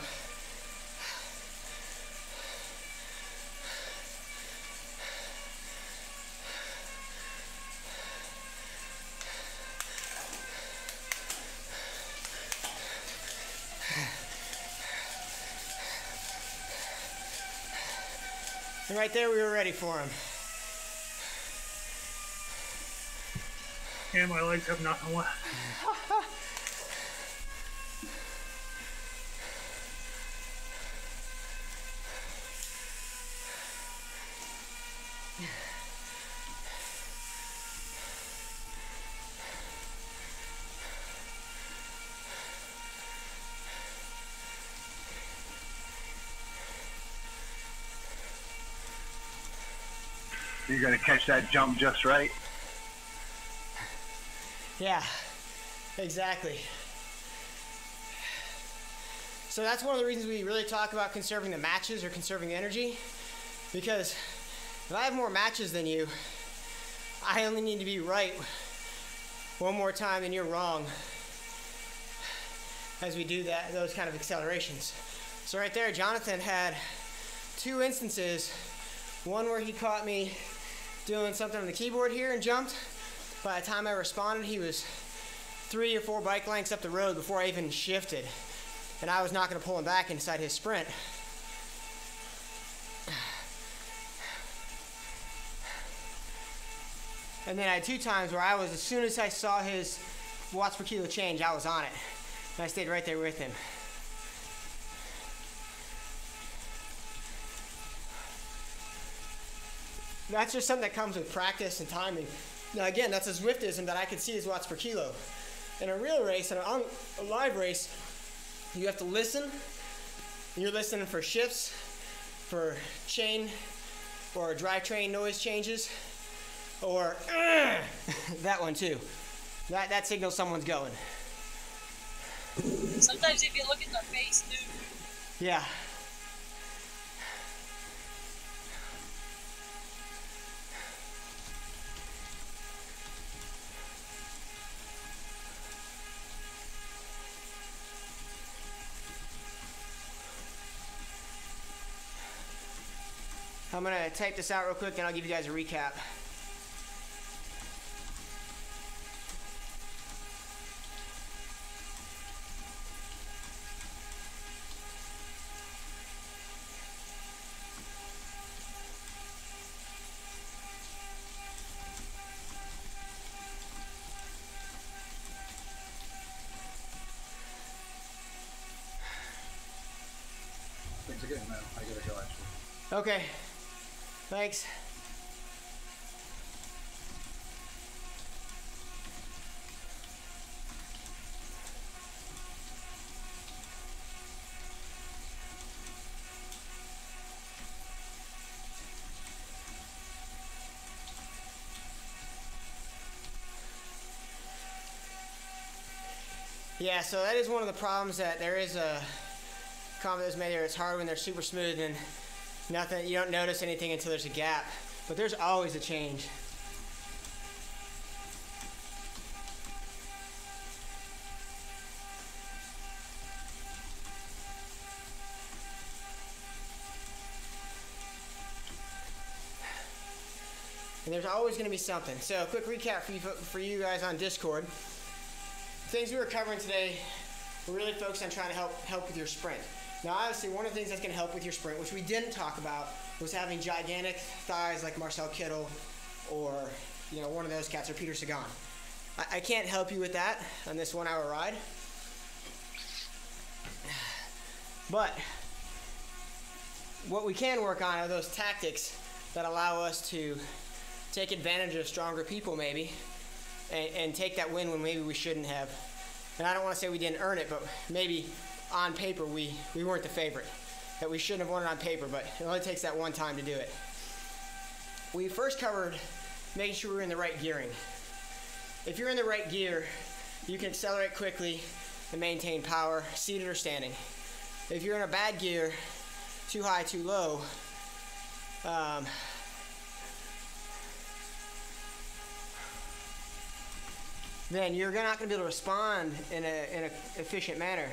And right there, we were ready for him. And my legs have nothing left. You're gonna catch that jump just right. Yeah, exactly. So that's one of the reasons we really talk about conserving the matches or conserving the energy, because if I have more matches than you, I only need to be right one more time than you're wrong as we do those kind of accelerations. So right there, Jonathan had 2 instances, one where he caught me doing something on the keyboard here and jumped. By the time I responded, he was 3 or 4 bike lengths up the road before I even shifted. And I was not going to pull him back inside his sprint. And then I had 2 times where I was, as soon as I saw his watts per kilo change, I was on it. And I stayed right there with him. That's just something that comes with practice and timing. Now again, that's a Zwiftism that I could see his watts per kilo. In a real race, in a live race, you have to listen. You're listening for shifts, for chain or drivetrain noise changes, or that one too. That signals someone's going. Sometimes if you look at their face too. Yeah. I'm gonna type this out real quick and I'll give you guys a recap. Thanks again, man. I gotta go actually. Okay. Thanks. Yeah, so that is one of the problems, that there is a comment that was made there. It's hard when they're super smooth and nothing, you don't notice anything until there's a gap. But there's always a change. And there's always going to be something. So, a quick recap for you guys on Discord. Things we were covering today, we're really focused on trying to help with your sprint. Now, obviously, one of the things that's going to help with your sprint, which we didn't talk about, was having gigantic thighs like Marcel Kittel or, you know, one of those cats, or Peter Sagan. I can't help you with that on this 1 hour ride. But what we can work on are those tactics that allow us to take advantage of stronger people, maybe, and take that win when maybe we shouldn't have. And I don't want to say we didn't earn it, but maybe on paper we weren't the favorite, that we shouldn't have won it on paper, but it only takes that one time to do it. We first covered making sure we're in the right gearing. If you're in the right gear, you can accelerate quickly and maintain power, seated or standing. If you're in a bad gear, too high, too low, then you're not going to be able to respond in an efficient manner.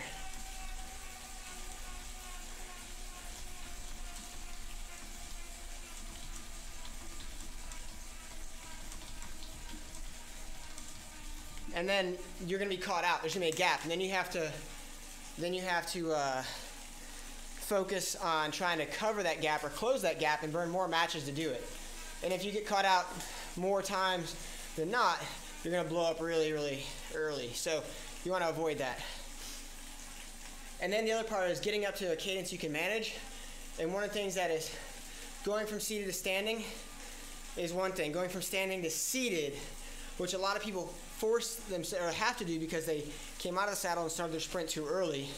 And then you're going to be caught out. There's going to be a gap, and then you have to focus on trying to cover that gap or close that gap and burn more matches to do it. And if you get caught out more times than not, you're going to blow up really, really early. So you want to avoid that. And then the other part is getting up to a cadence you can manage. And one of the things that is going from seated to standing is one thing. Going from standing to seated, which a lot of people force themselves or have to do because they came out of the saddle and started their sprint too early,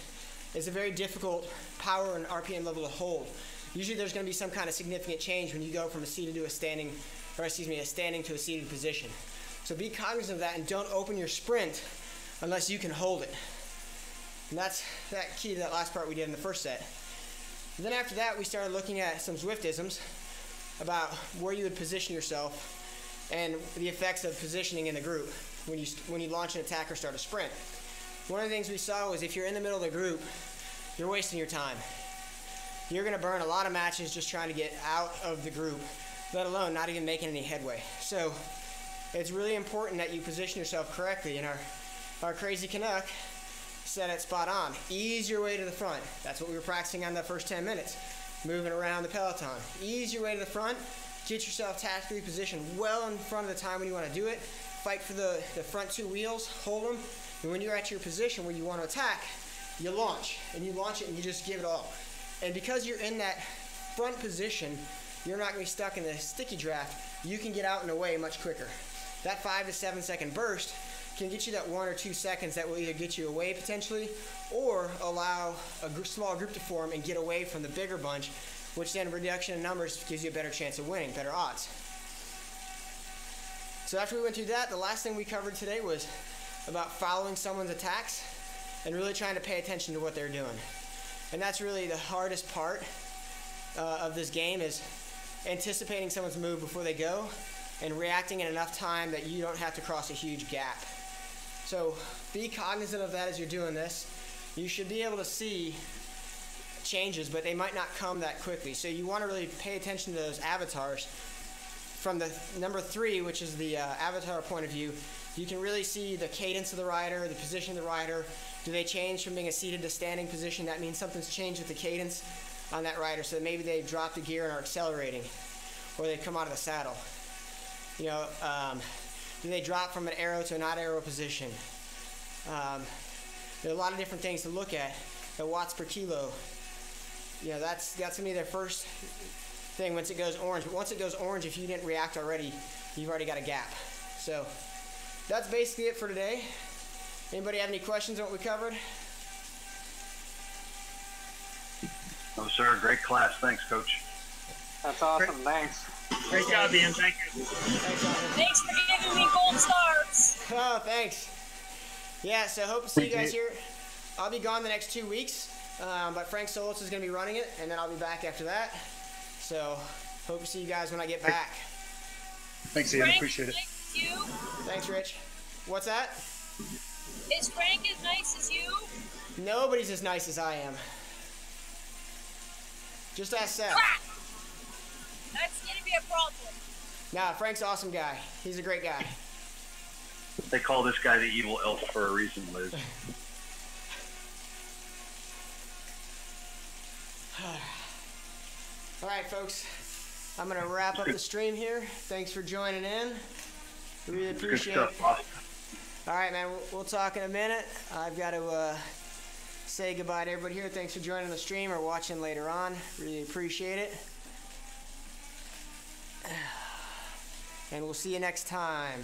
is a very difficult power and RPM level to hold. Usually there's going to be some kind of significant change when you go from a seated to a standing, or excuse me, a standing to a seated position. So be cognizant of that and don't open your sprint unless you can hold it. And that's that key to that last part we did in the first set. And then after that, we started looking at some Zwiftisms about where you would position yourself and the effects of positioning in the group when you launch an attack or start a sprint. One of the things we saw was if you're in the middle of the group, you're wasting your time. You're going to burn a lot of matches just trying to get out of the group, let alone not even making any headway. So it's really important that you position yourself correctly. And our crazy Canuck said it spot on. Ease your way to the front. That's what we were practicing on the first 10 minutes, moving around the peloton. Ease your way to the front. Get yourself tactically positioned well in front of the time when you want to do it. Fight for the front two wheels, hold them, and when you're at your position where you want to attack, you launch, and you launch it and you just give it all. And because you're in that front position, you're not going to be stuck in the sticky draft. You can get out and away much quicker. That 5 to 7 second burst can get you that 1 or 2 seconds that will either get you away potentially or allow a small group to form and get away from the bigger bunch, which then reduction in numbers gives you a better chance of winning, better odds. So after we went through that, the last thing we covered today was about following someone's attacks and really trying to pay attention to what they're doing. And that's really the hardest part of this game, is anticipating someone's move before they go and reacting in enough time that you don't have to cross a huge gap. So be cognizant of that as you're doing this. You should be able to see changes, but they might not come that quickly. So you want to really pay attention to those avatars. From the number 3, which is the avatar point of view, you can really see the cadence of the rider, the position of the rider. Do they change from being a seated to standing position? That means something's changed with the cadence on that rider. So maybe they dropped the gear and are accelerating, or they come out of the saddle. You know, do they drop from an arrow to a not arrow position? There are a lot of different things to look at. The watts per kilo. You know, that's going to be their first thing once it goes orange. But once it goes orange, if you didn't react already, you've already got a gap. So that's basically it for today. Anybody have any questions on what we covered? No, sir. Great class. Thanks, Coach. That's awesome. Thanks. Great job, Ian. Thank you. Thanks, Ian. Thanks for giving me gold stars. Oh, thanks. Yeah, so hope to see you guys here. I'll be gone the next 2 weeks, but Frank Solis is going to be running it, and then I'll be back after that. So hope to see you guys when I get back. Thanks, Ian. Appreciate it. Nice as you? Thanks, Rich. What's that? Is Frank as nice as you? Nobody's as nice as I am. Just ask Seth. Crap! That's gonna be a problem. Nah, Frank's an awesome guy. He's a great guy. They call this guy the evil elf for a reason, Liz. All right, folks. I'm going to wrap up the stream here. Thanks for joining in. Really appreciate it. All right, man. We'll talk in a minute. I've got to say goodbye to everybody here. Thanks for joining the stream or watching later on. Really appreciate it. And we'll see you next time.